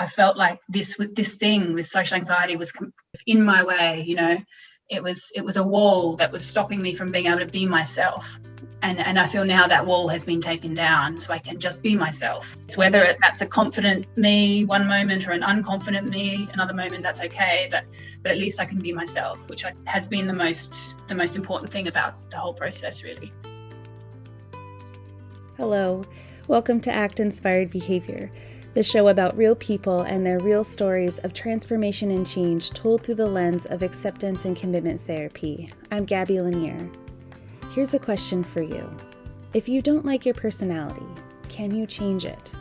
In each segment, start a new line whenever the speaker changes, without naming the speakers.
I felt like this social anxiety was in my way. It was a wall that was stopping me from being able to be myself. And I feel now that wall has been taken down, so I can just be myself. It's whether that's a confident me one moment or an unconfident me another moment, that's okay. But at least I can be myself, which has been the most important thing about the whole process, really.
Hello, welcome to Act Inspired Behavior, the show about real people and their real stories of transformation and change told through the lens of acceptance and commitment therapy. I'm Gabby Lanier. Here's a question for you. If you don't like your personality, can you change it?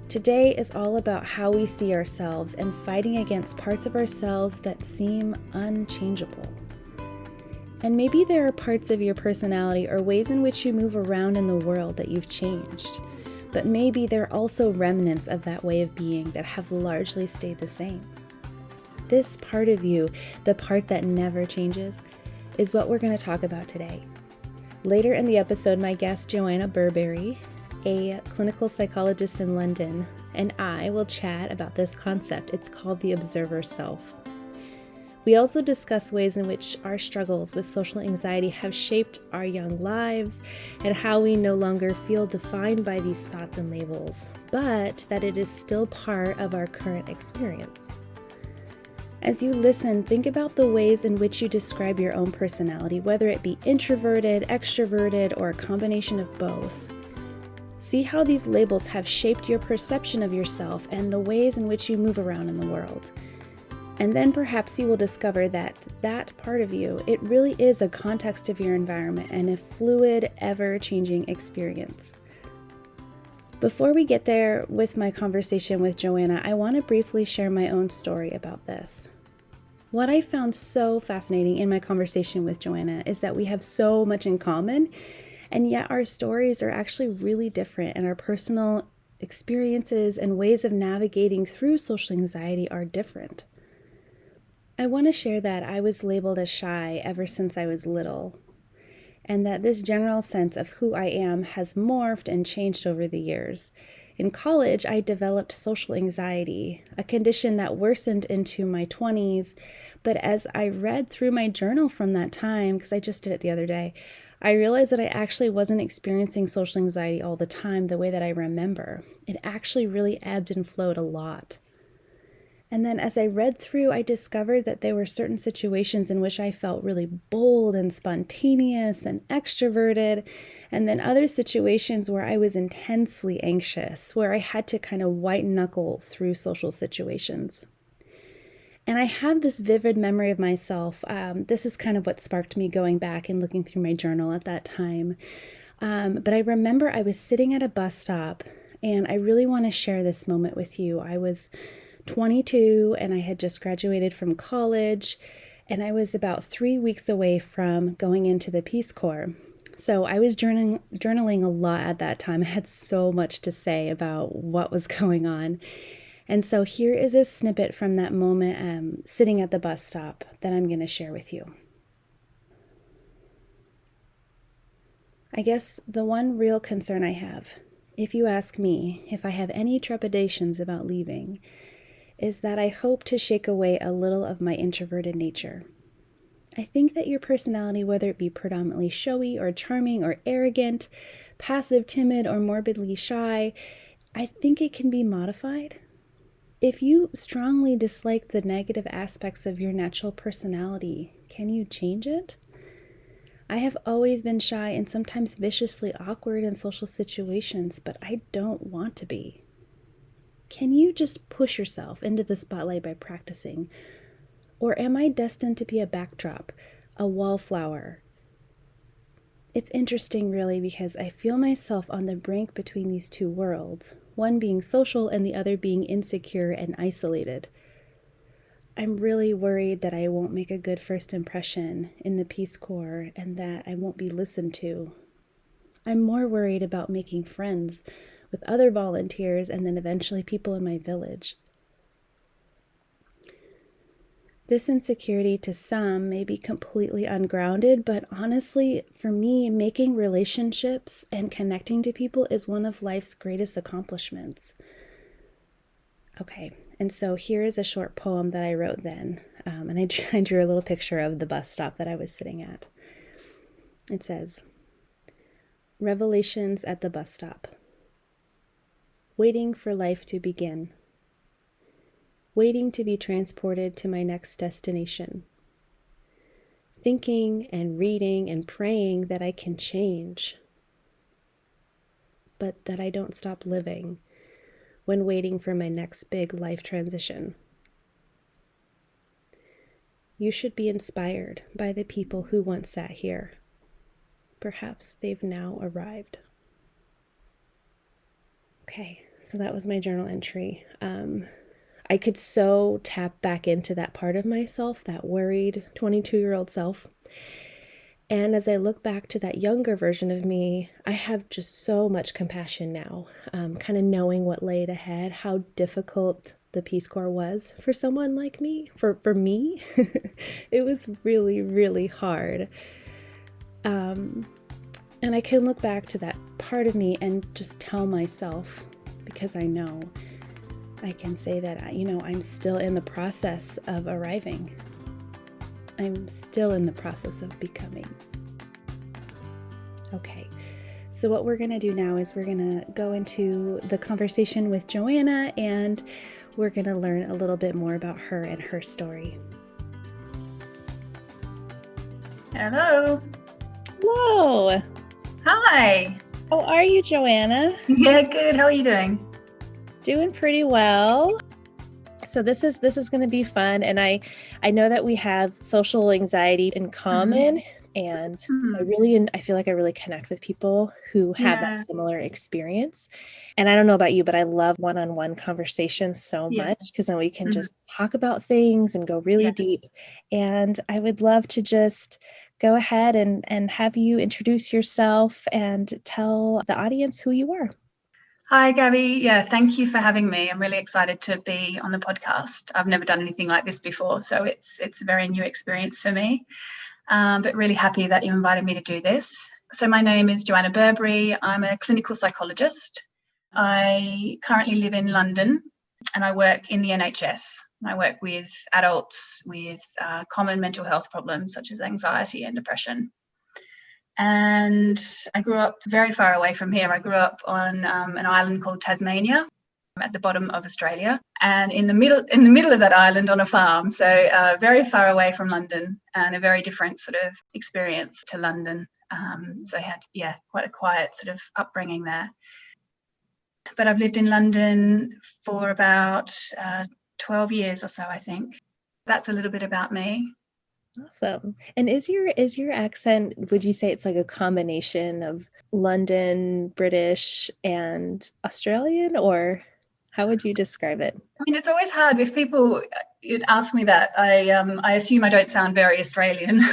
Today is all about how we see ourselves and fighting against parts of ourselves that seem unchangeable. And maybe there are parts of your personality or ways in which you move around in the world that you've changed, but maybe there are also remnants of that way of being that have largely stayed the same. This part of you, the part that never changes, is what we're going to talk about today. Later in the episode, my guest Joanna Burbury, a clinical psychologist in London, and I will chat about this concept. It's called the observer self. We also discuss ways in which our struggles with social anxiety have shaped our young lives and how we no longer feel defined by these thoughts and labels, but that it is still part of our current experience. As you listen, think about the ways in which you describe your own personality, whether it be introverted, extroverted, or a combination of both. See how these labels have shaped your perception of yourself and the ways in which you move around in the world. And then perhaps you will discover that that part of you, it really is a context of your environment and a fluid, ever-changing experience. Before we get there with my conversation with Joanna, I want to briefly share my own story about this. What I found so fascinating in my conversation with Joanna is that we have so much in common, and yet our stories are actually really different, and our personal experiences and ways of navigating through social anxiety are different. I want to share that I was labeled as shy ever since I was little, and that this general sense of who I am has morphed and changed over the years. In college, I developed social anxiety, a condition that worsened into my 20s, but as I read through my journal from that time, because I just did it the other day, I realized that I actually wasn't experiencing social anxiety all the time the way that I remember. It actually really ebbed and flowed a lot. And then as I read through, I discovered that there were certain situations in which I felt really bold and spontaneous and extroverted, and then other situations where I was intensely anxious, where I had to kind of white knuckle through social situations. And I have this vivid memory of myself. This is kind of what sparked me going back and looking through my journal at that time. But I remember I was sitting at a bus stop, and I really want to share this moment with you. I was 22 and I had just graduated from college, and I was about 3 weeks away from going into the Peace Corps. So I was journaling a lot at that time. I had so much to say about what was going on. And so here is a snippet from that moment sitting at the bus stop that I'm going to share with you. I guess the one real concern I have, if you ask me if I have any trepidations about leaving, is that I hope to shake away a little of my introverted nature. I think that your personality, whether it be predominantly showy or charming or arrogant, passive, timid, or morbidly shy, I think it can be modified. If you strongly dislike the negative aspects of your natural personality, can you change it? I have always been shy and sometimes viciously awkward in social situations, but I don't want to be. Can you just push yourself into the spotlight by practicing? Or am I destined to be a backdrop, a wallflower? It's interesting, really, because I feel myself on the brink between these two worlds, one being social and the other being insecure and isolated. I'm really worried that I won't make a good first impression in the Peace Corps and that I won't be listened to. I'm more worried about making friends with other volunteers and then eventually people in my village. This insecurity to some may be completely ungrounded, but honestly, for me, making relationships and connecting to people is one of life's greatest accomplishments. Okay, and so here is a short poem that I wrote then, and I drew a little picture of the bus stop that I was sitting at. It says, Revelations at the bus stop. Waiting for life to begin. Waiting to be transported to my next destination. Thinking and reading and praying that I can change, but that I don't stop living when waiting for my next big life transition. You should be inspired by the people who once sat here. Perhaps they've now arrived. Okay, so that was my journal entry. I could so tap back into that part of myself, that worried 22-year-old self. And as I look back to that younger version of me, I have just so much compassion now, kind of knowing what laid ahead, how difficult the Peace Corps was for someone like me. For me, it was really, really hard. And I can look back to that part of me and just tell myself, because I know, I can say that, I'm still in the process of arriving. I'm still in the process of becoming. Okay, so what we're going to do now is we're going to go into the conversation with Joanna, and we're going to learn a little bit more about her and her story.
Hello.
Hello.
Hi.
How are you, Joanna?
Yeah, good. How are you doing?
Doing pretty well. So this is going to be fun, and I know that we have social anxiety in common, and so I feel like I really connect with people who have that similar experience. And I don't know about you, but I love one-on-one conversations so much, because then we can just talk about things and go really deep. And I would love to just go ahead and have you introduce yourself and tell the audience who you are.
Hi, Gabby. Yeah, thank you for having me. I'm really excited to be on the podcast. I've never done anything like this before, so it's a very new experience for me, but really happy that you invited me to do this. So my name is Joanna Burbury. I'm a clinical psychologist. I currently live in London, and I work in the NHS. I work with adults with common mental health problems such as anxiety and depression. And I grew up very far away from here. I grew up on an island called Tasmania, at the bottom of Australia, and in the middle of that island on a farm. So very far away from London, and a very different sort of experience to London. So I had quite a quiet sort of upbringing there. But I've lived in London for about 12 years or so, I think. That's a little bit about me.
Awesome. And is your accent, would you say it's like a combination of London, British, and Australian, or how would you describe it?
I mean, it's always hard if people ask me that. I assume I don't sound very Australian.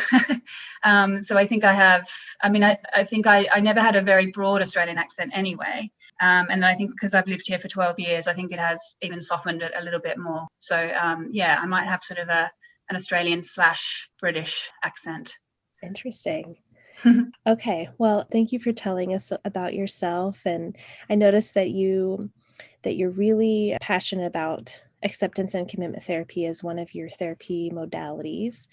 So I think I think I never had a very broad Australian accent anyway. And I think because I've lived here for 12 years, I think it has even softened it a little bit more. So I might have sort of an Australian/British accent.
Interesting. Okay. Well, thank you for telling us about yourself. And I noticed that you're really passionate about acceptance and commitment therapy as one of your therapy modalities.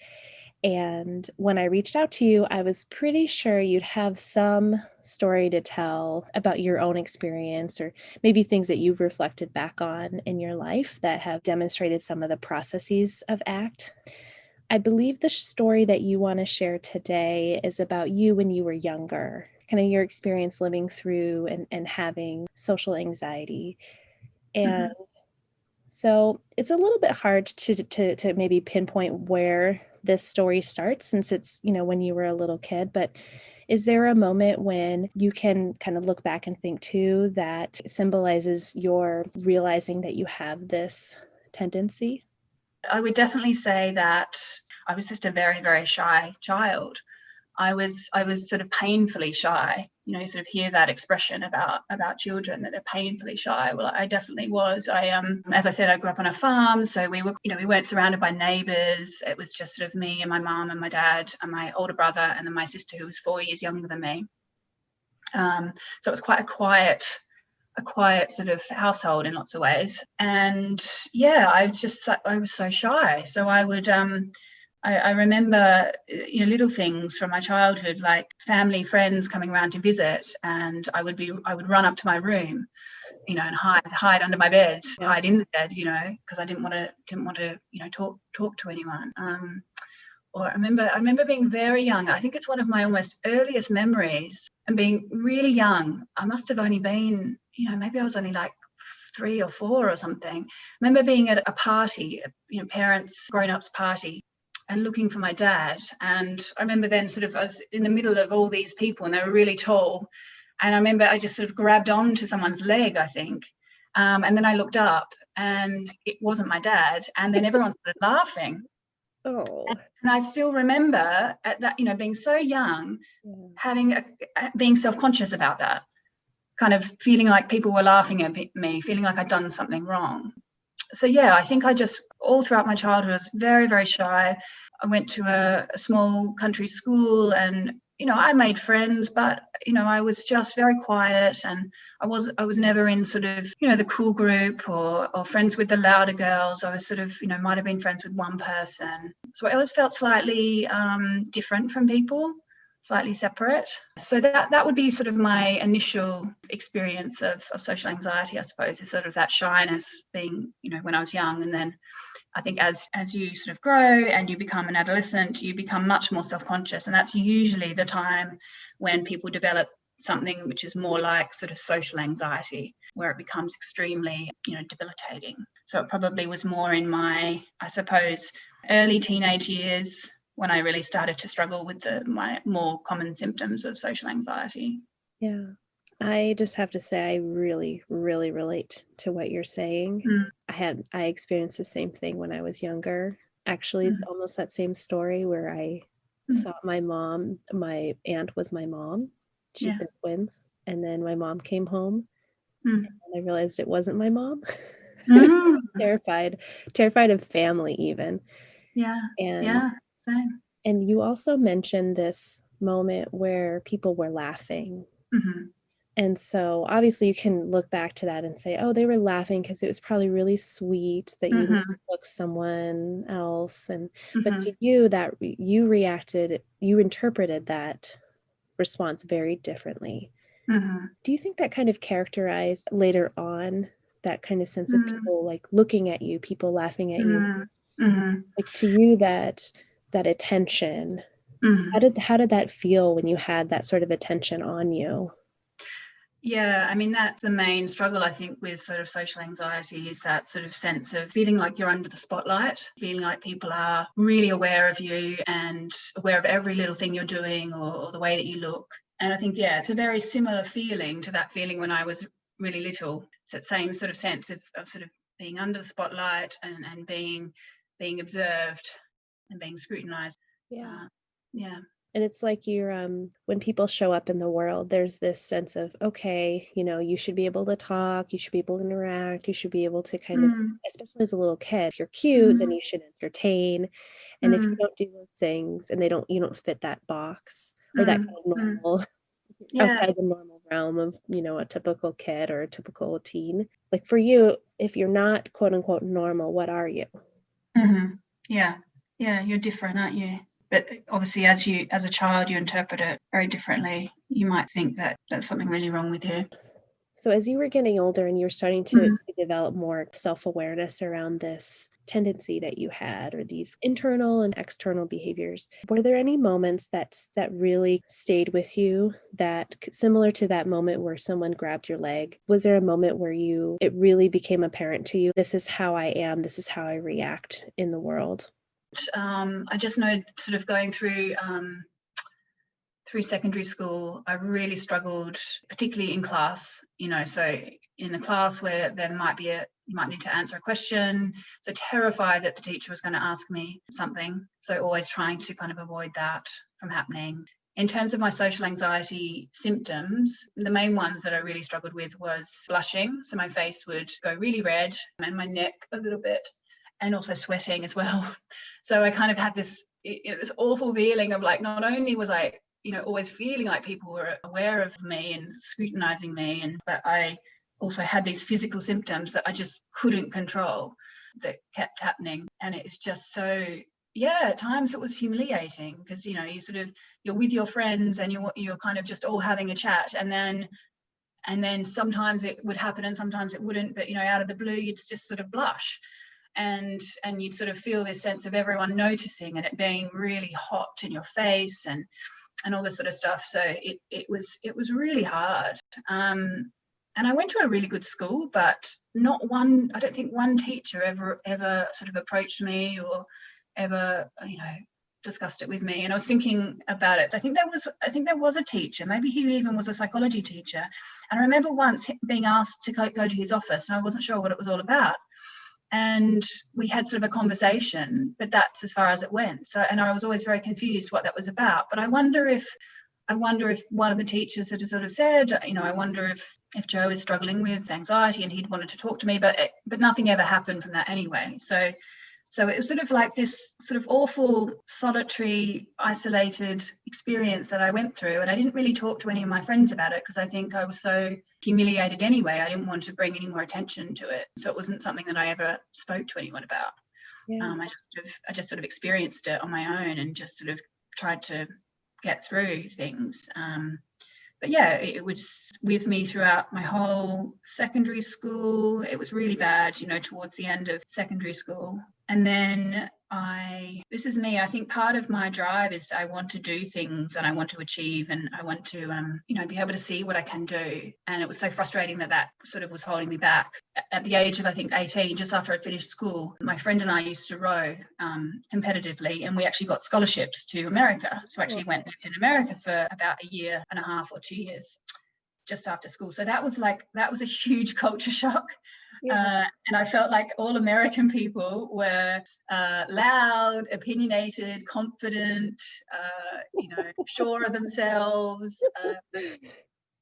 And when I reached out to you, I was pretty sure you'd have some story to tell about your own experience, or maybe things that you've reflected back on in your life that have demonstrated some of the processes of ACT. I believe the story that you want to share today is about you when you were younger, kind of your experience living through and having social anxiety. And so it's a little bit hard to maybe pinpoint where this story starts, since it's, when you were a little kid. But is there a moment when you can kind of look back and think too that symbolizes your realizing that you have this tendency?
I would definitely say that I was just a very, very shy child. I was sort of painfully shy. You sort of hear that expression about children, that they're painfully shy. Well, I definitely was. As I said, I grew up on a farm, so we weren't surrounded by neighbours. It was just sort of me and my mum and my dad and my older brother, and then my sister, who was 4 years younger than me. So it was quite a quiet a quiet sort of household in lots of ways. And yeah, I was so shy. So I would I remember, little things from my childhood, like family, friends coming around to visit, and I would run up to my room, and hide under my bed, hide in the bed, because I didn't want to, talk to anyone. Or I remember being very young. I think it's one of my almost earliest memories, and being really young. I must have only been, maybe I was only like 3 or 4 or something. I remember being at a party, parents, grown-ups party, and looking for my dad. And I remember then I was in the middle of all these people, and they were really tall. And I remember I just sort of grabbed onto someone's leg, I think. And then I looked up, and it wasn't my dad. And then everyone started laughing.
Oh.
And I still remember at that, being so young, being self-conscious about that, kind of feeling like people were laughing at me, feeling like I'd done something wrong. So yeah, I think I just, all throughout my childhood, was very, very shy. I went to a small country school, and I made friends, but I was just very quiet, and I was never in sort of the cool group or friends with the louder girls. I was sort of might have been friends with one person. So I always felt slightly different from people, slightly separate. So that would be sort of my initial experience of social anxiety, I suppose, is sort of that shyness being, when I was young. And then I think as you sort of grow and you become an adolescent, you become much more self-conscious. And that's usually the time when people develop something which is more like sort of social anxiety, where it becomes extremely, debilitating. So it probably was more in my, I suppose, early teenage years when I really started to struggle with my more common symptoms of social anxiety.
Yeah. I just have to say I really, really relate to what you're saying. I experienced the same thing when I was younger. Actually, almost that same story where I thought my aunt was my mom. She'd been twins. And then my mom came home and I realized it wasn't my mom. Terrified of family even.
Yeah.
And
Same.
And you also mentioned this moment where people were laughing. And so obviously you can look back to that and say, oh, they were laughing because it was probably really sweet that you mistook someone else. But to you, that you interpreted that response very differently. Do you think that kind of characterized later on that kind of sense of people like looking at you, people laughing at you? Like to you, that attention, how did that feel when you had that sort of attention on you?
Yeah, I mean, that's the main struggle, I think, with sort of social anxiety, is that sort of sense of feeling like you're under the spotlight, feeling like people are really aware of you and aware of every little thing you're doing or the way that you look. And I think, yeah, it's a very similar feeling to that feeling when I was really little. It's that same sort of sense of sort of being under the spotlight and being observed and being scrutinized.
Yeah.
Yeah.
And it's like you're when people show up in the world, there's this sense of, okay, you should be able to talk, you should be able to interact, you should be able to kind of, especially as a little kid, if you're cute, then you should entertain. And if you don't do those things and you don't fit that box or that kind of normal, outside the normal realm of, a typical kid or a typical teen. Like for you, if you're not quote unquote normal, what are you?
Yeah, you're different, aren't you? But obviously, as a child, you interpret it very differently. You might think that there's something really wrong with you.
So as you were getting older and you were starting to develop more self-awareness around this tendency that you had, or these internal and external behaviors, were there any moments that really stayed with you, that similar to that moment where someone grabbed your leg? Was there a moment where it really became apparent to you, this is how I am, this is how I react in the world?
I just know, sort of going through secondary school, I really struggled, particularly in class. So in the class where there might be you might need to answer a question, so terrified that the teacher was going to ask me something. So always trying to kind of avoid that from happening. In terms of my social anxiety symptoms, the main ones that I really struggled with was blushing. So my face would go really red and my neck a little bit, and also sweating as well. So I kind of had this awful feeling of like, not only was I, always feeling like people were aware of me and scrutinizing me, but I also had these physical symptoms that I just couldn't control that kept happening. And it was just so, yeah, at times it was humiliating because, you know, you're with your friends and you're kind of just all having a chat, and then sometimes it would happen and sometimes it wouldn't, but, you know, out of the blue, you'd just sort of blush and you'd sort of feel this sense of everyone noticing and it being really hot in your face and all this sort of stuff. So it was really hard. And I went to a really good school, but I don't think one teacher ever sort of approached me or ever, you know, discussed it with me. And I was thinking about it. I think there was a teacher, maybe he even was a psychology teacher. And I remember once being asked to go to his office, and I wasn't sure what it was all about. And we had sort of a conversation, but that's as far as it went. So, and I was always very confused what that was about. But I wonder if one of the teachers had sort of said, you know, I wonder if Joe is struggling with anxiety, and he'd wanted to talk to me, but nothing ever happened from that anyway. So it was sort of like this sort of awful, solitary, isolated experience that I went through. And I didn't really talk to any of my friends about it because I think I was so humiliated anyway. I didn't want to bring any more attention to it. So it wasn't something that I ever spoke to anyone about.
Yeah.
I just sort of experienced it on my own and just sort of tried to get through things. But yeah, it was with me throughout my whole secondary school. It was really bad, you know, towards the end of secondary school. And then this is me, I think part of my drive is I want to do things and I want to achieve and I want to, you know, be able to see what I can do. And it was so frustrating that sort of was holding me back. At the age of, I think, 18, just after I'd finished school, my friend and I used to row competitively, and we actually got scholarships to America. So I actually went in America for about a year and a half or 2 years just after school. So that was a huge culture shock. Yeah. And I felt like all American people were loud, opinionated, confident, you know, sure of themselves,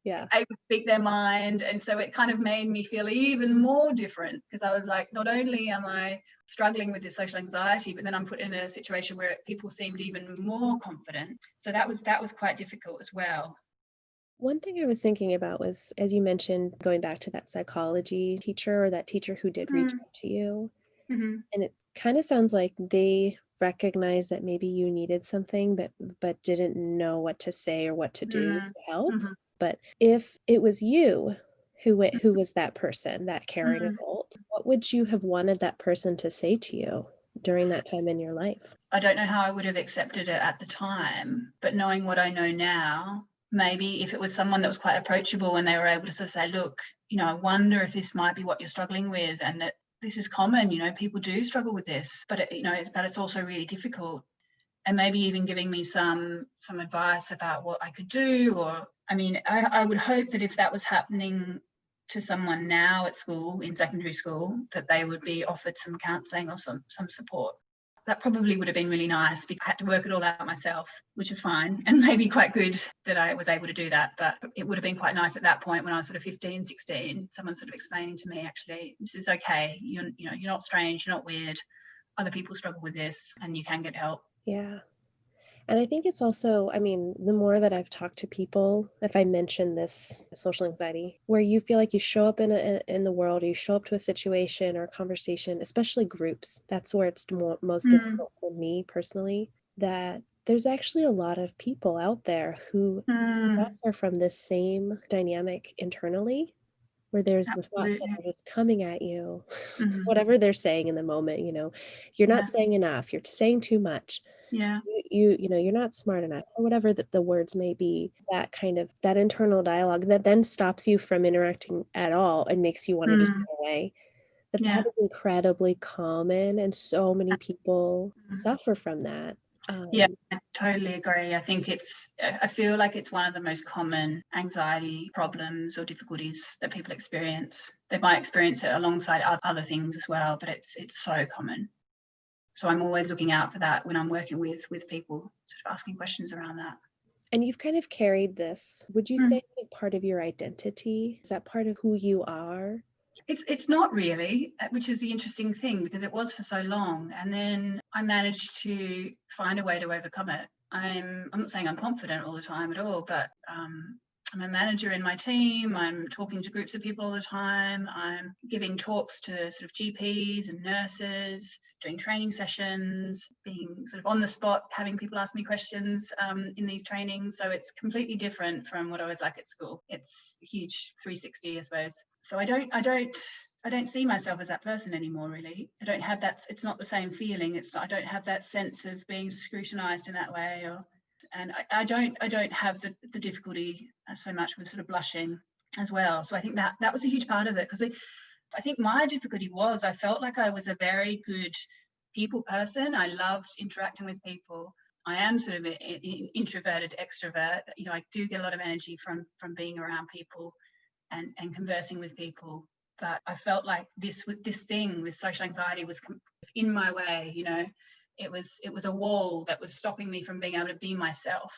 yeah,
able to speak their mind. And so it kind of made me feel even more different because I was like, not only am I struggling with this social anxiety, but then I'm put in a situation where people seemed even more confident. So that was quite difficult as well.
One thing I was thinking about was, as you mentioned, going back to that psychology teacher or that teacher who did reach out to you.
Mm-hmm.
And it kind of sounds like they recognized that maybe you needed something, but didn't know what to say or what to do to help.
Mm-hmm.
But if it was you who was that person, that caring adult, what would you have wanted that person to say to you during that time in your life?
I don't know how I would have accepted it at the time, but knowing what I know now, maybe if it was someone that was quite approachable and they were able to sort of say, look, you know, I wonder if this might be what you're struggling with and that this is common, you know, people do struggle with this, but it's also really difficult. And maybe even giving me some advice about what I could do. Or, I mean, I would hope that if that was happening to someone now at school, in secondary school, that they would be offered some counselling or some support. That probably would have been really nice because I had to work it all out myself, which is fine and maybe quite good that I was able to do that. But it would have been quite nice at that point when I was sort of 15, 16, someone sort of explaining to me, actually, this is okay. You're not strange, you're not weird. Other people struggle with this and you can get help.
Yeah. And I think it's also, I mean, the more that I've talked to people, if I mention this social anxiety, where you feel like you show up in the world, or you show up to a situation or a conversation, especially groups, that's where it's most difficult for me personally, that there's actually a lot of people out there who suffer from this same dynamic internally, where there's the thoughts that are just coming at you, whatever they're saying in the moment, you know, you're not saying enough, you're saying too much.
Yeah.
You know, you're not smart enough, or whatever the words may be, that internal dialogue that then stops you from interacting at all and makes you want to just go away. But that is incredibly common, and so many people suffer from that.
Yeah, I totally agree. I feel like it's one of the most common anxiety problems or difficulties that people experience. They might experience it alongside other things as well, but it's so common. So I'm always looking out for that when I'm working with people, sort of asking questions around that.
And you've kind of carried this. Would you say it's like part of your identity? Is that part of who you are?
It's not really, which is the interesting thing, because it was for so long. And then I managed to find a way to overcome it. I'm not saying I'm confident all the time at all, but I'm a manager in my team. I'm talking to groups of people all the time. I'm giving talks to sort of GPs and nurses, doing training sessions, being sort of on the spot, having people ask me questions in these trainings. So it's completely different from what I was like at school. It's a huge 360, I suppose. So I don't see myself as that person anymore, really. I don't have that. It's not the same feeling. I don't have that sense of being scrutinized in that way, and I don't have the difficulty so much with sort of blushing as well. So I think that was a huge part of it, because I think my difficulty was I felt like I was a very good people person. I loved interacting with people. I am sort of an introverted extrovert. I do get a lot of energy from being around people and conversing with people. But I felt like this social anxiety was in my way. It was a wall that was stopping me from being able to be myself.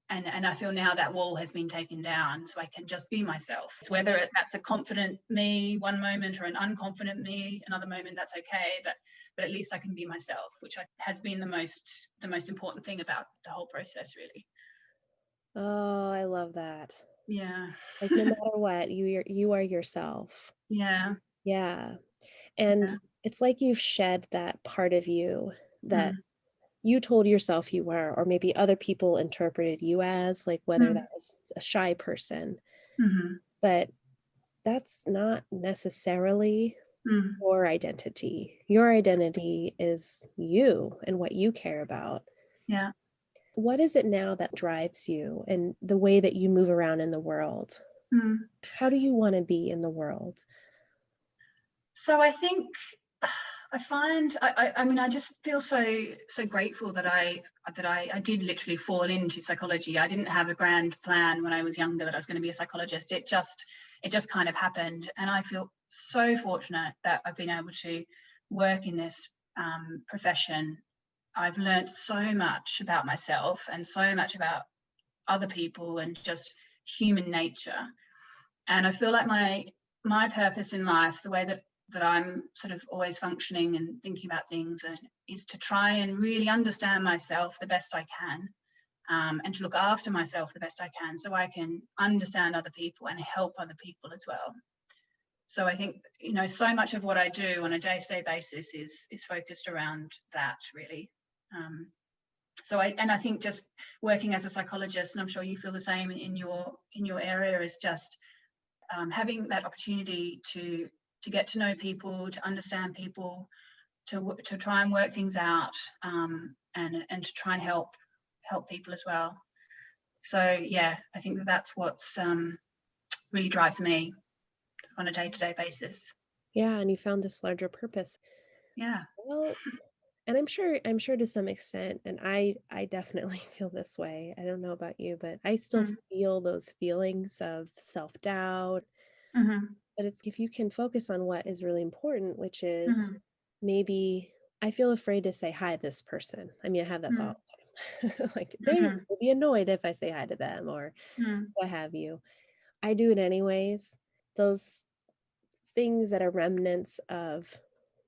And I feel now that wall has been taken down, so I can just be myself. It's whether that's a confident me one moment or an unconfident me another moment, that's okay. But at least I can be myself, which has been the most important thing about the whole process, really.
Oh, I love that.
Yeah.
Like no matter what, you are yourself.
Yeah.
Yeah. And
Yeah.
it's like you've shed that part of you that
Mm.
you told yourself you were, or maybe other people interpreted you as, like whether that
Mm.
was a shy person.
Mm-hmm.
But that's not necessarily
Mm.
your identity. Your identity is you and what you care about.
Yeah.
What is it now that drives you and the way that you move around in the world?
Mm.
How do you want to be in the world?
So I think I find I mean I just feel so grateful that I did literally fall into psychology. I didn't have a grand plan when I was younger that I was going to be a psychologist. It just kind of happened, and I feel so fortunate that I've been able to work in this profession. I've learned so much about myself and so much about other people and just human nature. And I feel like my purpose in life, the way that I'm sort of always functioning and thinking about things, is to try and really understand myself the best I can, and to look after myself the best I can, so I can understand other people and help other people as well. So I think so much of what I do on a day-to-day basis is focused around that, really. I think just working as a psychologist, and I'm sure you feel the same in your area, is just having that opportunity to get to know people, to understand people, to try and work things out, and to try and help people as well. So yeah, I think that's what's really drives me on a day-to-day basis.
Yeah, and you found this larger purpose.
Yeah.
Well, and I'm sure to some extent, and I definitely feel this way. I don't know about you, but I still
Mm.
feel those feelings of self-doubt.
Mm-hmm.
But it's if you can focus on what is really important, which is
Mm-hmm.
maybe I feel afraid to say hi to this person. I mean, I have that thought all the time. Like they
Mm-hmm.
will be annoyed if I say hi to them or
Mm-hmm.
what have you. I do it anyways. Those things that are remnants of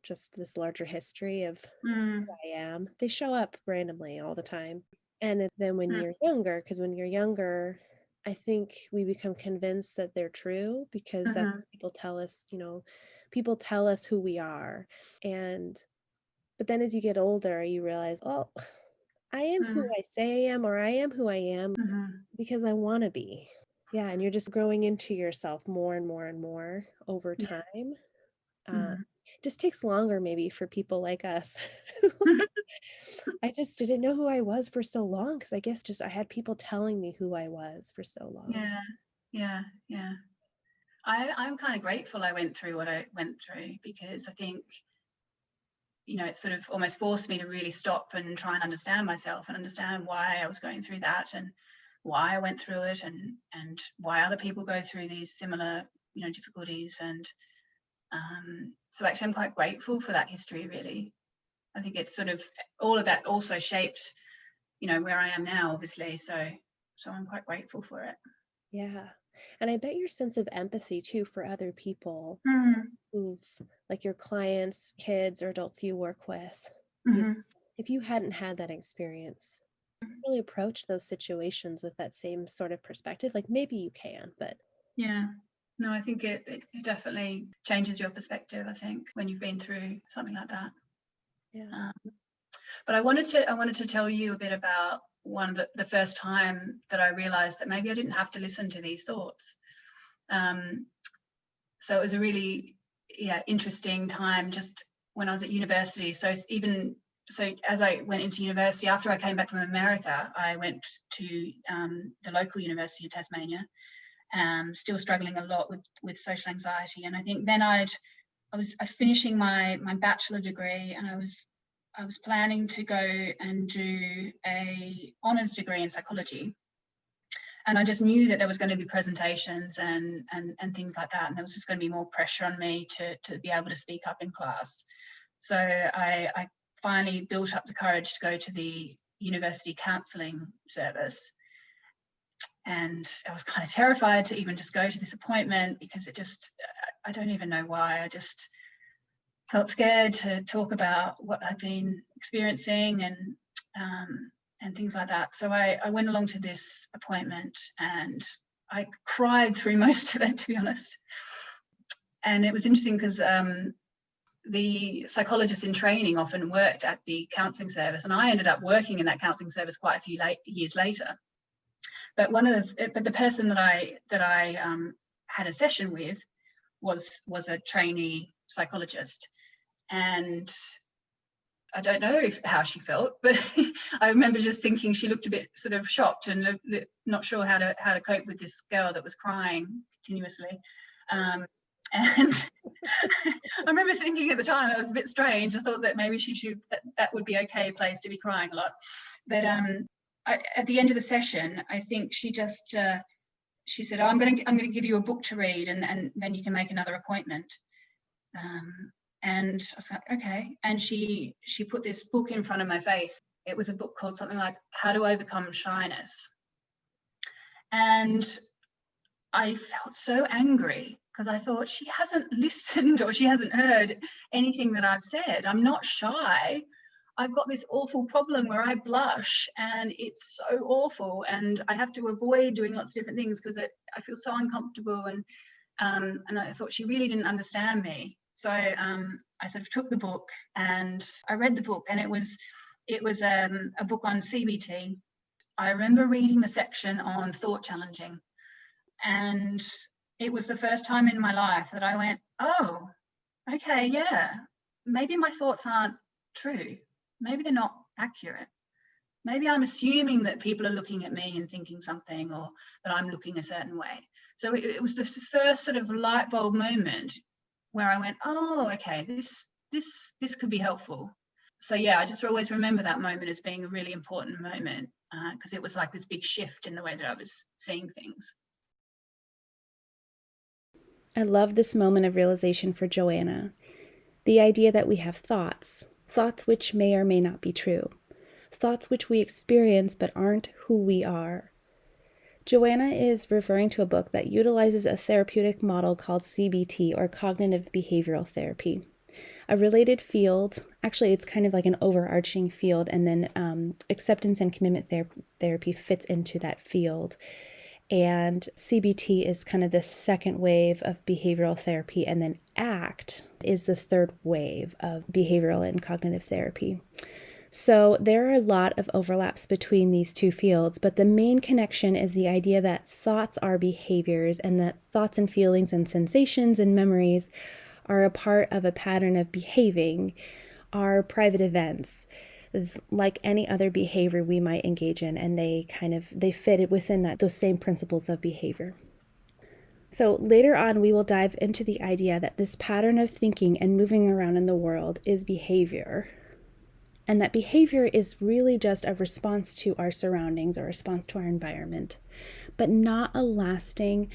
just this larger history of
Mm-hmm.
who I am, they show up randomly all the time. And then when you're younger, because when you're younger, I think we become convinced that they're true because that's
Mm-hmm.
what people tell us, people tell us who we are. And, but then as you get older, you realize, oh, I am who I say I am, or I am who I am
Mm-hmm.
because I want to be. Yeah. And you're just growing into yourself more and more and more over
Yeah.
time.
Mm-hmm.
Just takes longer maybe for people like us. I just didn't know who I was for so long because I guess just I had people telling me who I was for so long.
Yeah. Yeah. Yeah. I'm kind of grateful I went through what I went through, because I think it sort of almost forced me to really stop and try and understand myself and understand why I was going through that, and why I went through it, and why other people go through these similar difficulties. And so actually I'm quite grateful for that history, really. I think it's sort of all of that also shaped where I am now, obviously. So I'm quite grateful for it.
Yeah. And I bet your sense of empathy too for other people
Mm.
who've like your clients, kids, or adults you work with, you
Mm-hmm.
if you hadn't had that experience, I really approach those situations with that same sort of perspective. Like maybe you can, but
yeah. No, I think it definitely changes your perspective, I think, when you've been through something like that.
yeah.
But I wanted to tell you a bit about the first time that I realized that maybe I didn't have to listen to these thoughts. So it was a really interesting time just when I was at university. So as I went into university, after I came back from America, I went to the local university in Tasmania, still struggling a lot with social anxiety. And I think then I was finishing my bachelor degree, and I was planning to go and do a honours degree in psychology. And I just knew that there was going to be presentations and things like that, and there was just going to be more pressure on me to be able to speak up in class. So I finally built up the courage to go to the university counselling service, and I was kind of terrified to even just go to this appointment, because I don't even know why. I just felt scared to talk about what I'd been experiencing and things like that. So I went along to this appointment, and I cried through most of it, to be honest. And it was interesting because the psychologist in training often worked at the counselling service, and I ended up working in that counselling service quite a few years later. But the person that I had a session with was a trainee psychologist, and I don't know how she felt, but I remember just thinking she looked a bit sort of shocked and not sure how to cope with this girl that was crying continuously. And I remember thinking at the time it was a bit strange. I thought that maybe that would be okay place to be crying a lot. But at the end of the session, I think she just she said, I'm going to give you a book to read, and then you can make another appointment. And I was like, okay. And she put this book in front of my face. It was a book called something like How to Overcome Shyness. And I felt so angry, because I thought, she hasn't listened, or she hasn't heard anything that I've said. I'm not shy. I've got this awful problem where I blush, and it's so awful, and I have to avoid doing lots of different things because I feel so uncomfortable. And I thought she really didn't understand me. So I sort of took the book and I read the book, and it was a book on CBT. I remember reading the section on thought challenging, and it was the first time in my life that I went, oh, okay, yeah, maybe my thoughts aren't true. Maybe they're not accurate. Maybe I'm assuming that people are looking at me and thinking something, or that I'm looking a certain way. So it was the first sort of light bulb moment where I went, oh, okay, this could be helpful. So yeah, I just always remember that moment as being a really important moment, because it was like this big shift in the way that I was seeing things.
I love this moment of realization for Joanna. The idea that we have thoughts which may or may not be true, thoughts which we experience but aren't who we are. Joanna is referring to a book that utilizes a therapeutic model called CBT, or cognitive behavioral therapy. A related field, actually it's kind of like an overarching field, and then acceptance and commitment therapy fits into that field. And CBT is kind of the second wave of behavioral therapy, and then ACT is the third wave of behavioral and cognitive therapy. So there are a lot of overlaps between these two fields, but the main connection is the idea that thoughts are behaviors, and that thoughts and feelings and sensations and memories are a part of a pattern of behaving, are private events, like any other behavior we might engage in, and they fit within those same principles of behavior. So later on, we will dive into the idea that this pattern of thinking and moving around in the world is behavior, and that behavior is really just a response to our surroundings, or a response to our environment, but not a lasting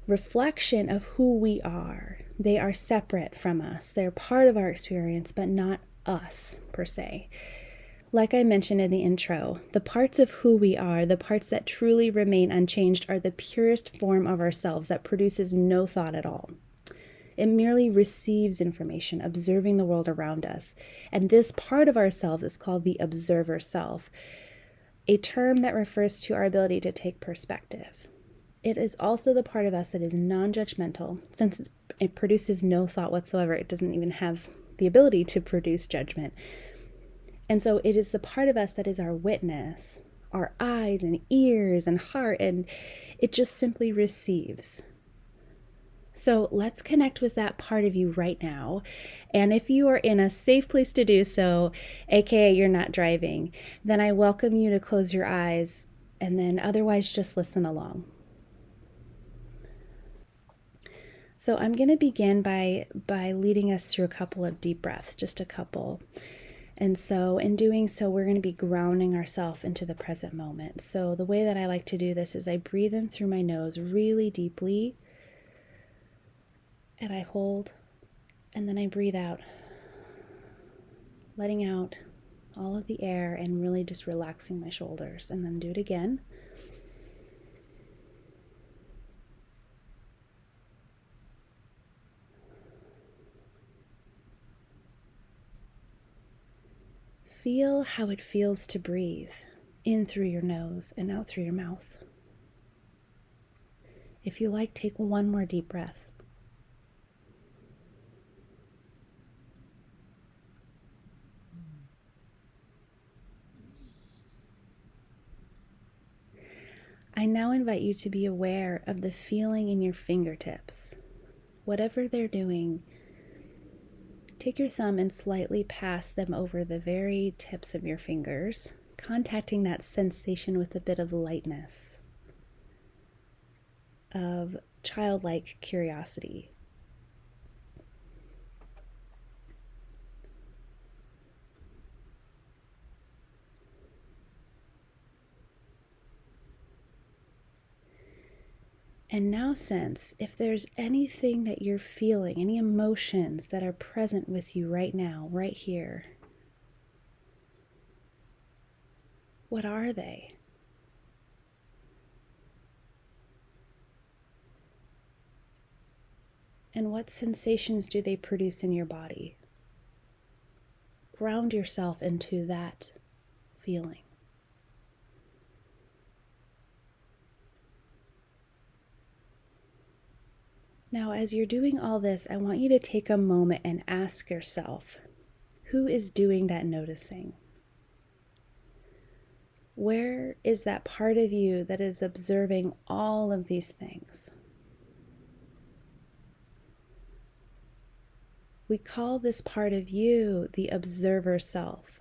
reflection of who we are. They are separate from us. They're part of our experience, but not us per se. Like I mentioned in the intro, the parts of who we are, the parts that truly remain unchanged, are the purest form of ourselves that produces no thought at all. It merely receives information, observing the world around us. And this part of ourselves is called the observer self. a term that refers to our ability to take perspective. It is also the part of us that is non-judgmental. Since it produces no thought whatsoever, it doesn't even have the ability to produce judgment. And so it is the part of us that is our witness, our eyes and ears and heart, and it just simply receives. So let's connect with that part of you right now. And if you are in a safe place to do so, aka you're not driving, then I welcome you to close your eyes, and then otherwise just listen along. So I'm going to begin by leading us through a couple of deep breaths, just a couple. And so in doing so, we're going to be grounding ourselves into the present moment. So the way that I like to do this is I breathe in through my nose really deeply, and I hold, and then I breathe out, letting out all of the air and really just relaxing my shoulders, and then do it again. Feel how it feels to breathe in through your nose and out through your mouth. If you like, take one more deep breath. I now invite you to be aware of the feeling in your fingertips. Whatever they're doing, take your thumb and slightly pass them over the very tips of your fingers, contacting that sensation with a bit of lightness, of childlike curiosity. And now sense if there's anything that you're feeling, any emotions that are present with you right now, right here. What are they? And what sensations do they produce in your body? Ground yourself into that feeling. Now, as you're doing all this, I want you to take a moment and ask yourself, who is doing that noticing? Where is that part of you that is observing all of these things? We call this part of you the observer self.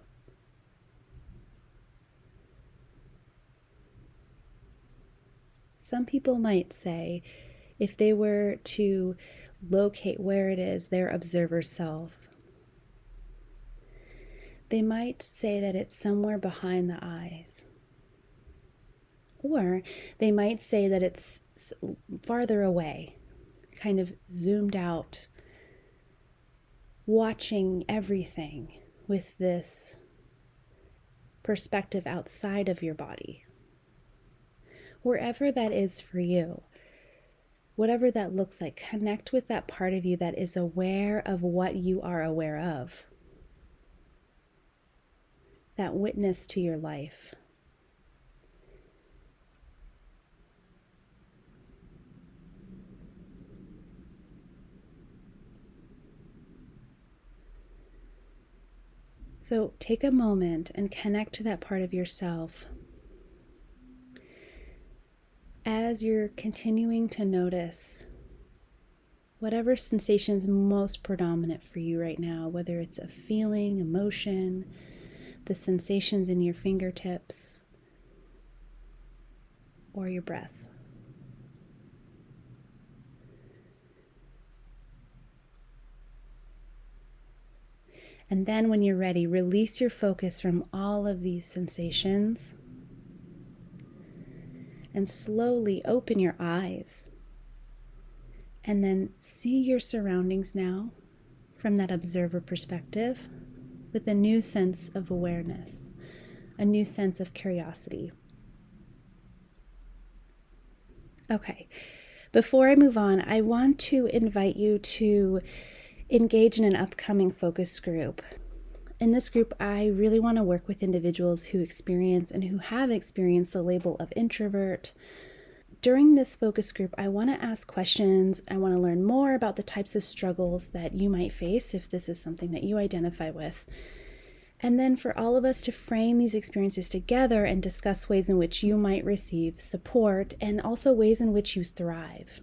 Some people might say, if they were to locate where it is, their observer self, they might say that it's somewhere behind the eyes. Or they might say that it's farther away, kind of zoomed out, watching everything with this perspective outside of your body. Wherever that is for you, whatever that looks like, connect with that part of you that is aware of what you are aware of. That witness to your life. So take a moment and connect to that part of yourself. As you're continuing to notice whatever sensation is most predominant for you right now, whether it's a feeling, emotion, the sensations in your fingertips, or your breath. And then when you're ready, release your focus from all of these sensations and slowly open your eyes. And then see your surroundings now from that observer perspective with a new sense of awareness, a new sense of curiosity. Okay, before I move on, I want to invite you to engage in an upcoming focus group. In this group, I really want to work with individuals who experience and who have experienced the label of introvert. During this focus group, I want to ask questions. I want to learn more about the types of struggles that you might face if this is something that you identify with. And then for all of us to frame these experiences together and discuss ways in which you might receive support and also ways in which you thrive.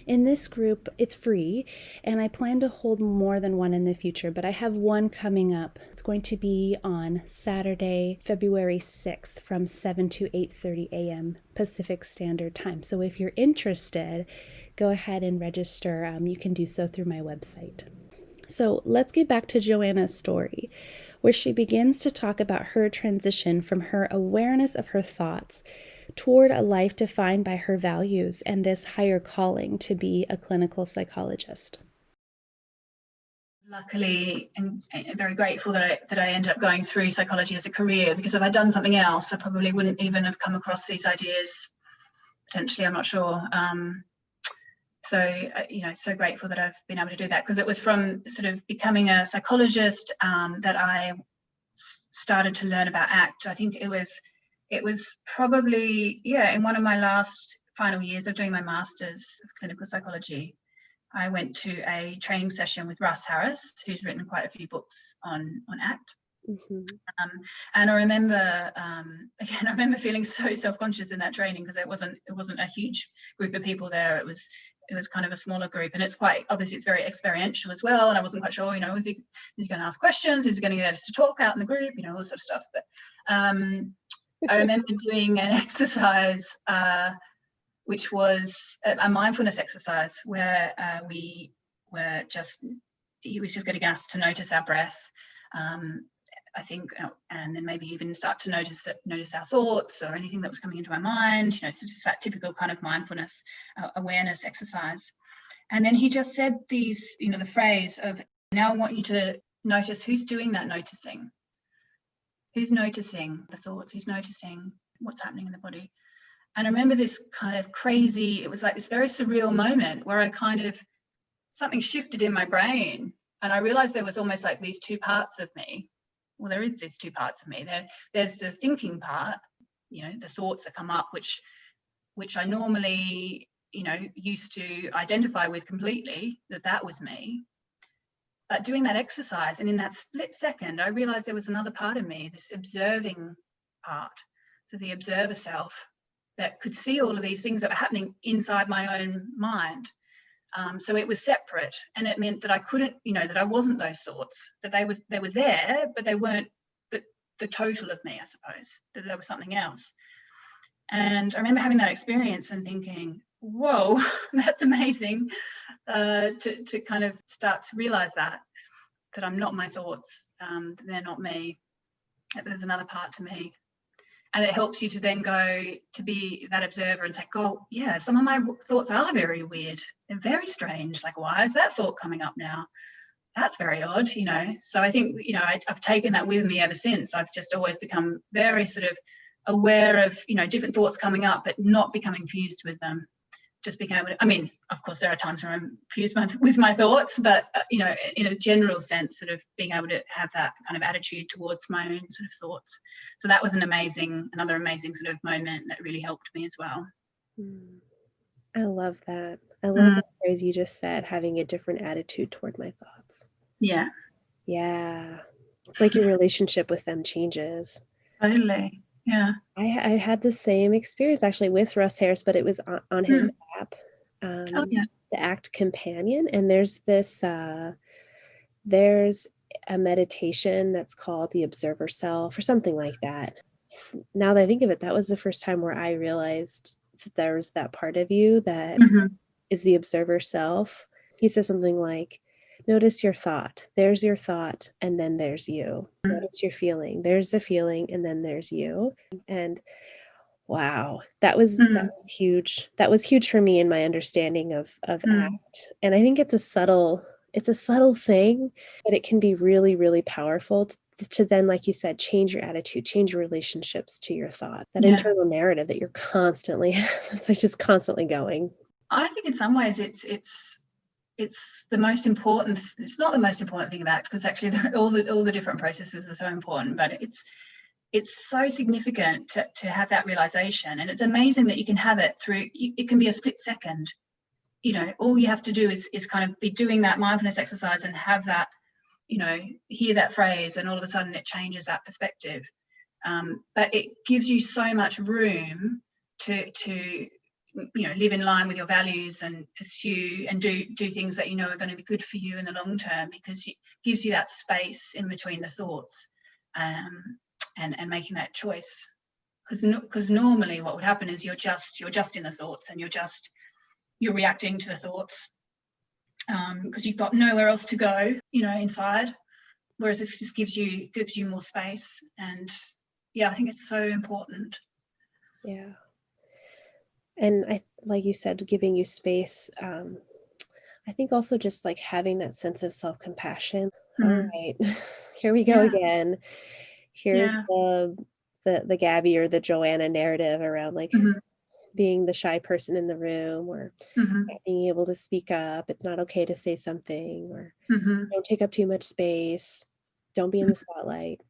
In this group, it's free, and I plan to hold more than one in the future, but I have one coming up. It's going to be on Saturday, February 6th from 7 to 8:30 a.m. Pacific Standard Time. So if you're interested, go ahead and register. You can do so through my website. So let's get back to Joanna's story, where she begins to talk about her transition from her awareness of her thoughts toward a life defined by her values and this higher calling to be a clinical psychologist.
Luckily, and very grateful that I ended up going through psychology as a career, because if I'd done something else, I probably wouldn't even have come across these ideas. Potentially, I'm not sure. So grateful that I've been able to do that, because it was from sort of becoming a psychologist that I started to learn about ACT. I think it was probably, in one of my final years of doing my master's of clinical psychology. I went to a training session with Russ Harris, who's written quite a few books on ACT.
Mm-hmm.
And I remember, I remember feeling so self-conscious in that training, because it wasn't a huge group of people there. It was kind of a smaller group, and it's very experiential as well. And I wasn't quite sure, is he going to ask questions? Is he going to get us to talk out in the group? All this sort of stuff. But I remember doing an exercise, which was a mindfulness exercise, where he was just getting us to notice our breath. I think, and then maybe even start to notice our thoughts or anything that was coming into our mind, so just that typical kind of mindfulness awareness exercise. And then he just said the phrase of, now I want you to notice who's doing that noticing. Who's noticing the thoughts? Who's noticing what's happening in the body? And I remember this kind of crazy, it was like this very surreal moment where something shifted in my brain, and I realized there was almost like these two parts of me. Well, there is these two parts of me. There's the thinking part, the thoughts that come up, which I normally, used to identify with completely, that was me. But doing that exercise, and in that split second, I realized there was another part of me, this observing part, so the observer self, that could see all of these things that were happening inside my own mind. So it was separate, and it meant that I couldn't, that I wasn't those thoughts, that they were there, but they weren't the total of me, I suppose, that there was something else. And I remember having that experience and thinking, whoa, that's amazing, to kind of start to realize that I'm not my thoughts, they're not me, that there's another part to me. And it helps you to then go to be that observer and say, oh, yeah, some of my thoughts are very weird. They're very strange. Like, why is that thought coming up now? That's very odd, So I think, I've taken that with me ever since. I've just always become very sort of aware of, different thoughts coming up, but not becoming fused with them. Just being able to, of course, there are times where I'm fused with my thoughts, but, in a general sense, sort of being able to have that kind of attitude towards my own sort of thoughts. So that was another amazing sort of moment that really helped me as well.
I love that. I love the phrase you just said, having a different attitude toward my thoughts.
Yeah.
Yeah. It's like your relationship with them changes.
Totally. Yeah.
I had the same experience actually with Russ Harris, but it was on his app, the ACT Companion. And there's there's a meditation that's called the Observer Self or something like that. Now that I think of it, that was the first time where I realized that there's that part of you that is the observer self. He says something like, notice your thought. There's your thought, and then there's you. Notice your feeling. There's the feeling, and then there's you. And wow, that was huge. That was huge for me in my understanding of ACT. And I think it's a subtle thing, but it can be really, really powerful to then, like you said, change your attitude, change your relationships to your thought, that internal narrative that you're constantly, it's like just constantly going.
I think in some ways it's it's the most important. It's not the most important thing about, because actually all the different processes are so important, but it's so significant to have that realization. And it's amazing that you can have it through, it can be a split second. You know, all you have to do is kind of be doing that mindfulness exercise and have that, you know, hear that phrase, and all of a sudden it changes that perspective. But it gives you so much room to you know, live in line with your values and pursue and do things that you know are going to be good for you in the long term, because it gives you that space in between the thoughts, and making that choice. Because normally what would happen is you're just in the thoughts, and you're reacting to the thoughts, because you've got nowhere else to go, you know, inside. Whereas this just gives you more space. And yeah, I think it's so important.
Yeah. And I, like you said, giving you space. I think also just like having that sense of self-compassion. All right, here we go again. Here's the Gabby or the Joanna narrative around like being the shy person in the room, or not being able to speak up. It's not okay to say something, or don't take up too much space. Don't be in the spotlight.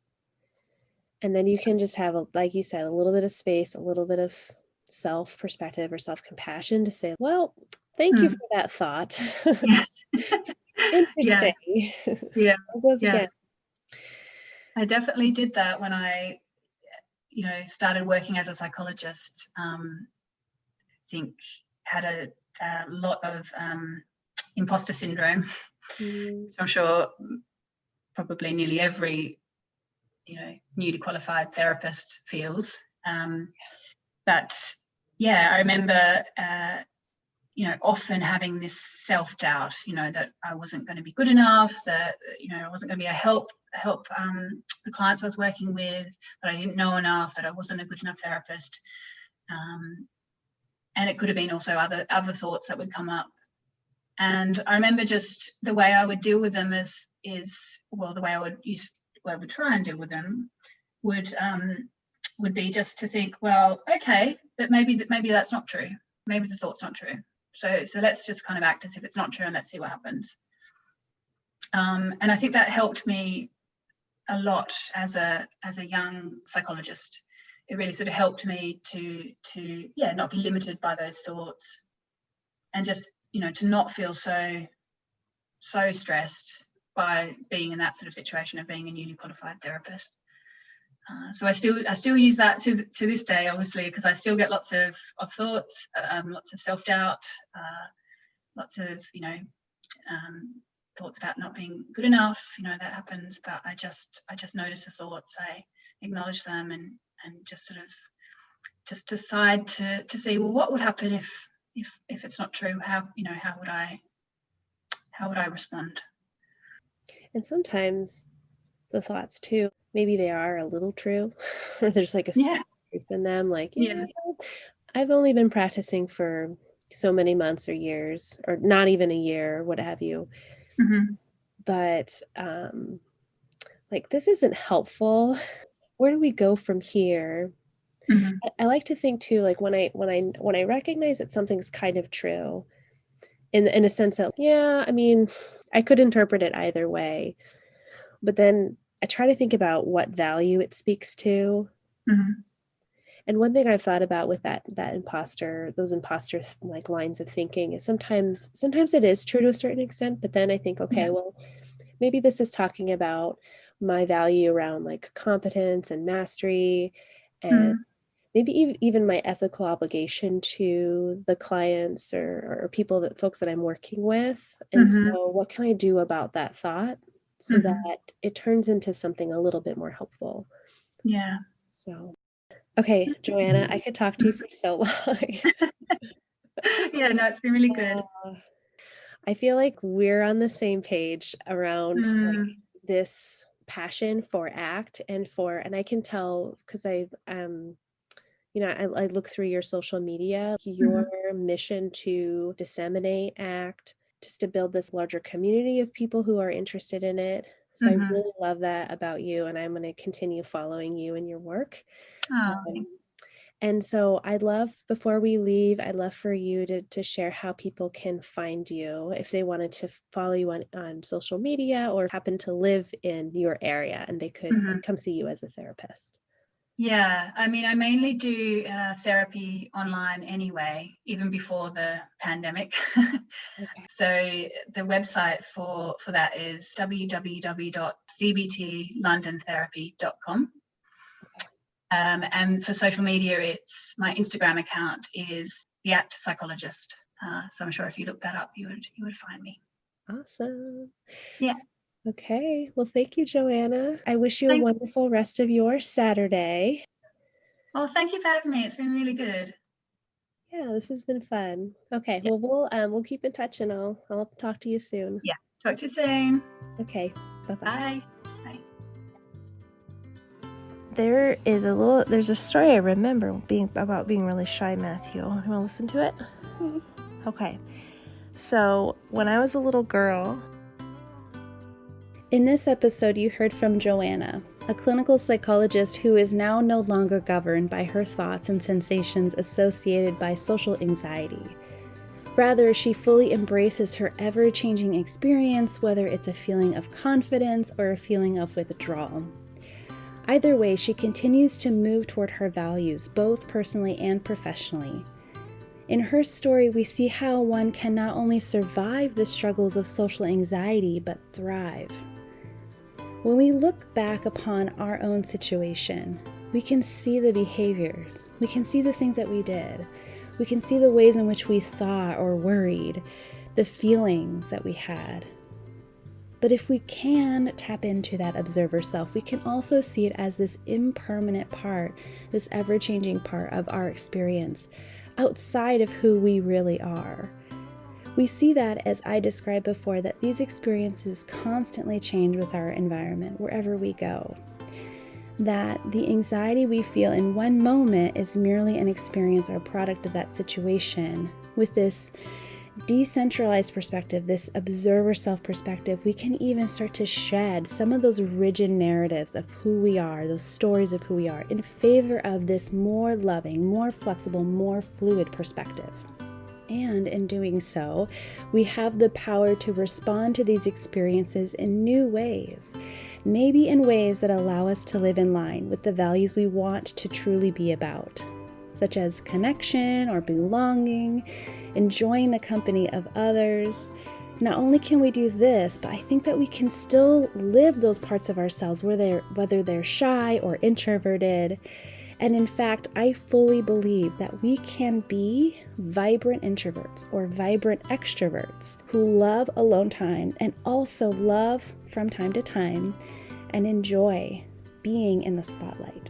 And then you can just have, like you said, a little bit of space, a little bit of self-perspective or self-compassion to say, well, thank you for that thought. Interesting.
Yeah.
Goes again.
I definitely did that when I, you know, started working as a psychologist. I think had a lot of imposter syndrome, which I'm sure probably nearly every, you know, newly qualified therapist feels. But yeah, I remember, you know, often having this self-doubt, you know, that I wasn't going to be good enough, that, you know, I wasn't going to be a help the clients I was working with, that I didn't know enough, that I wasn't a good enough therapist. And it could have been also other thoughts that would come up. And I remember just the way I would deal with them is well, the way I would try and deal with them would be just to think, well, okay, but maybe that's not true. Maybe the thought's not true. So let's just kind of act as if it's not true, and let's see what happens. And I think that helped me a lot as a young psychologist. It really sort of helped me to not be limited by those thoughts, and just, you know, to not feel so stressed by being in that sort of situation of being a newly qualified therapist. So I still use that to this day, obviously, because I still get lots of thoughts, lots of self-doubt, lots of, you know, thoughts about not being good enough. You know, that happens, but I just notice the thoughts, I acknowledge them, and just sort of just decide to see, well, what would happen if it's not true? How would I respond?
And sometimes the thoughts too, maybe they are a little true, or there's like a truth in them. Like, I've only been practicing for so many months or years, or not even a year, what have you. But like, this isn't helpful. Where do we go from here? I like to think too, like when I recognize that something's kind of true, in a sense that, I mean, I could interpret it either way, but then I try to think about what value it speaks to. And one thing I've thought about with those imposter like lines of thinking is sometimes it is true to a certain extent, but then I think, okay, well, maybe this is talking about my value around like competence and mastery, and maybe even my ethical obligation to the clients or folks that I'm working with. And so what can I do about that thought so that it turns into something a little bit more helpful?
Yeah.
So, okay, Joanna, I could talk to you for so long.
Yeah, no, it's been really good.
I feel like we're on the same page around like this passion for ACT, and I can tell because I look through your social media, your mission to disseminate ACT, just to build this larger community of people who are interested in it. So I really love that about you, and I'm going to continue following you and your work. And so before we leave, I'd love for you to share how people can find you if they wanted to follow you on social media or happen to live in your area and they could come see you as a therapist.
Yeah, I mean, I mainly do therapy online anyway, even before the pandemic.
Okay.
So the website for that is www.cbtlondontherapy.com.
Okay.
And for social media, my Instagram account is @Psychologist. So I'm sure if you look that up, you would find me.
Awesome.
Yeah.
Okay. Well, thank you, Joanna. I wish you a wonderful rest of your Saturday.
Well, thank you for having me. It's been really good.
Yeah, this has been fun. Okay.
Yeah.
Well, we'll keep in touch and I'll talk to you soon.
Yeah. Talk to you soon.
Okay. Bye-bye.
Bye. Bye.
There's a story I remember about being really shy, Matthew. You want to listen to it?
Mm-hmm.
Okay. So, when I was a little girl... In this episode, you heard from Joanna, a clinical psychologist who is now no longer governed by her thoughts and sensations associated by social anxiety. Rather, she fully embraces her ever-changing experience, whether it's a feeling of confidence or a feeling of withdrawal. Either way, she continues to move toward her values, both personally and professionally. In her story, we see how one can not only survive the struggles of social anxiety, but thrive. When we look back upon our own situation, we can see the behaviors, we can see the things that we did, we can see the ways in which we thought or worried, the feelings that we had. But if we can tap into that observer self, we can also see it as this impermanent part, this ever-changing part of our experience, outside of who we really are. We see that, as I described before, that these experiences constantly change with our environment wherever we go. That the anxiety we feel in one moment is merely an experience or product of that situation. With this decentralized perspective, this observer self perspective, we can even start to shed some of those rigid narratives of who we are, those stories of who we are, in favor of this more loving, more flexible, more fluid perspective. And in doing so, we have the power to respond to these experiences in new ways, maybe in ways that allow us to live in line with the values we want to truly be about, such as connection or belonging, enjoying the company of others. Not only can we do this, but I think that we can still live those parts of ourselves whether they're shy or introverted. And in fact, I fully believe that we can be vibrant introverts or vibrant extroverts who love alone time and also love from time to time and enjoy being in the spotlight.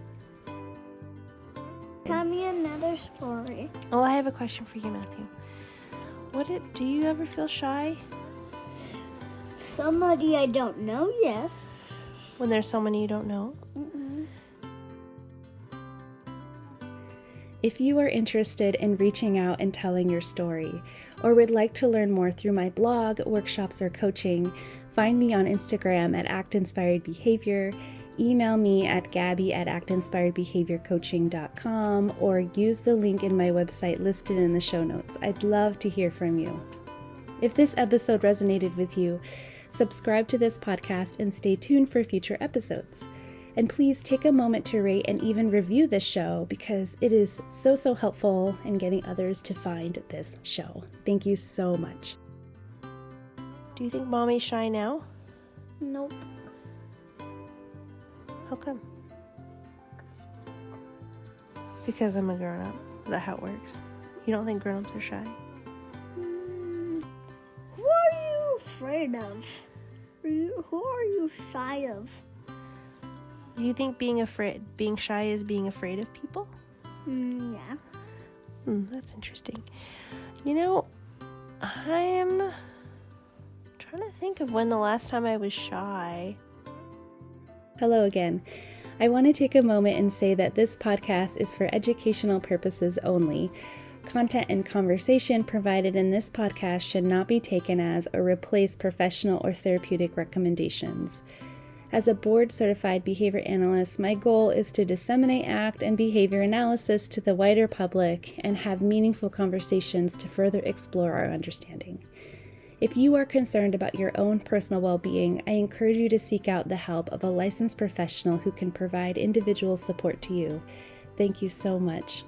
Tell me another story.
Oh, I have a question for you, Matthew. Do you ever feel shy?
Somebody I don't know, yes.
When there's someone you don't know?
Mm-mm.
If you are interested in reaching out and telling your story, or would like to learn more through my blog, workshops, or coaching, find me on Instagram at actinspiredbehavior, email me at gabby@actinspiredbehaviorcoaching.com, or use the link in my website listed in the show notes. I'd love to hear from you. If this episode resonated with you, subscribe to this podcast and stay tuned for future episodes. And please take a moment to rate and even review this show, because it is so helpful in getting others to find this show. Thank you so much. Do you think Mommy's shy now?
Nope.
How come? Because I'm a grown-up. Is that how it works? You don't think grown-ups are shy?
Who are you afraid of? Who are you shy of?
Do you think being shy is being afraid of people?
Yeah.
That's interesting. You know, I'm trying to think of when the last time I was shy. Hello again. I want to take a moment and say that this podcast is for educational purposes only. Content and conversation provided in this podcast should not be taken as or replace professional or therapeutic recommendations. As a board-certified behavior analyst, my goal is to disseminate ACT and behavior analysis to the wider public and have meaningful conversations to further explore our understanding. If you are concerned about your own personal well-being, I encourage you to seek out the help of a licensed professional who can provide individual support to you. Thank you so much.